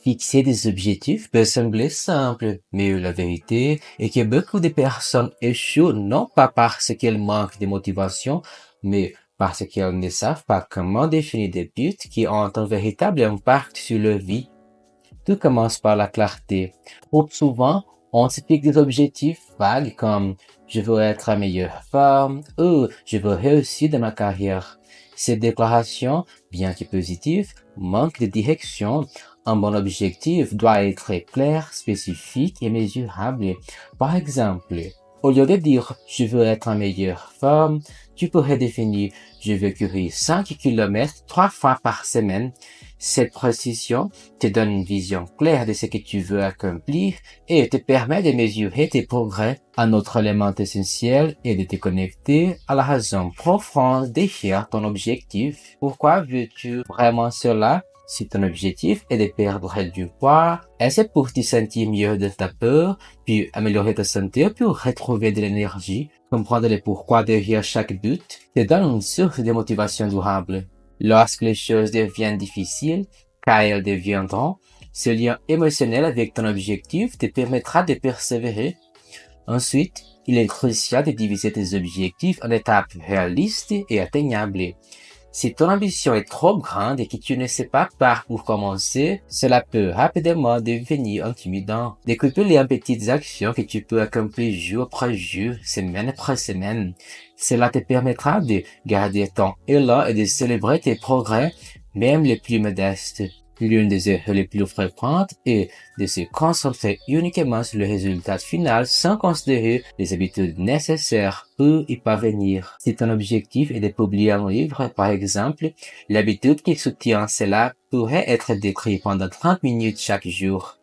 Fixer des objectifs peut sembler simple, mais la vérité est que beaucoup de personnes échouent non pas parce qu'elles manquent de motivation, mais parce qu'elles ne savent pas comment définir des buts qui ont un véritable impact sur leur vie. Tout commence par la clarté. Trop souvent, on se fixe des objectifs vagues comme je veux être en meilleure forme ou je veux réussir dans ma carrière. Ces déclarations, bien que positives, manquent de direction. Un bon objectif doit être clair, spécifique et mesurable. Par exemple, au lieu de dire je veux être en meilleure forme, tu pourrais définir je veux courir 5 km 3 fois par semaine. Cette précision te donne une vision claire de ce que tu veux accomplir et te permet de mesurer tes progrès. Un autre élément essentiel est de te connecter à la raison profonde derrière ton objectif. Pourquoi veux-tu vraiment cela? Si ton objectif est de perdre du poids, est-ce pour te sentir mieux de ta peur, puis améliorer ta santé, puis retrouver de l'énergie? Comprendre le pourquoi derrière chaque but te donne une source de motivation durable. Lorsque les choses deviennent difficiles, car elles deviendront, ce lien émotionnel avec ton objectif te permettra de persévérer. Ensuite, il est crucial de diviser tes objectifs en étapes réalistes et atteignables. Si ton ambition est trop grande et que tu ne sais pas par où commencer, cela peut rapidement devenir intimidant. Découpe-les en petites actions que tu peux accomplir jour après jour, semaine après semaine. Cela te permettra de garder ton élan et de célébrer tes progrès, même les plus modestes. L'une des erreurs les plus fréquentes est de se concentrer uniquement sur le résultat final sans considérer les habitudes nécessaires pour y parvenir. Si ton objectif est de publier un livre, par exemple, l'habitude qui soutient cela pourrait être d'écrire pendant 30 minutes chaque jour.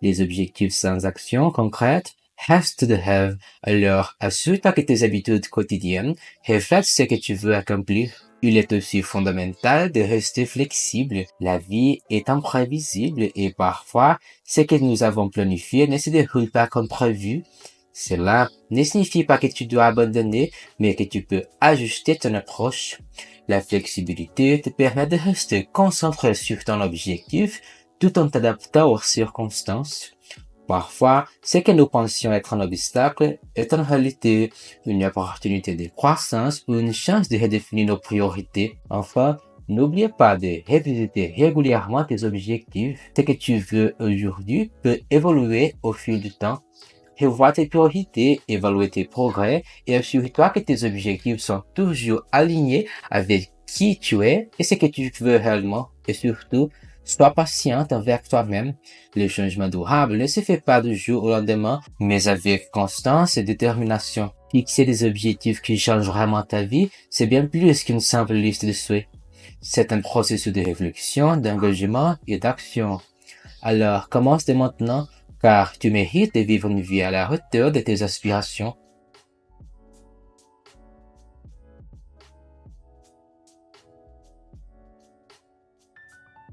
Les objectifs sans action concrète restent de rêve, alors assure-toi que tes habitudes quotidiennes reflètent ce que tu veux accomplir. Il est aussi fondamental de rester flexible. La vie est imprévisible et parfois, ce que nous avons planifié ne se déroule pas comme prévu. Cela ne signifie pas que tu dois abandonner, mais que tu peux ajuster ton approche. La flexibilité te permet de rester concentré sur ton objectif tout en t'adaptant aux circonstances. Parfois, ce que nous pensions être un obstacle est en réalité une opportunité de croissance ou une chance de redéfinir nos priorités. Enfin, n'oubliez pas de revisiter régulièrement tes objectifs. Ce que tu veux aujourd'hui peut évoluer au fil du temps. Revois tes priorités, évalue tes progrès et assure-toi que tes objectifs sont toujours alignés avec qui tu es et ce que tu veux réellement. Et surtout, sois patiente envers toi-même. Le changement durable ne se fait pas du jour au lendemain, mais avec constance et détermination. Fixer des objectifs qui changent vraiment ta vie, c'est bien plus qu'une simple liste de souhaits. C'est un processus de réflexion, d'engagement et d'action. Alors, commence dès maintenant, car tu mérites de vivre une vie à la hauteur de tes aspirations.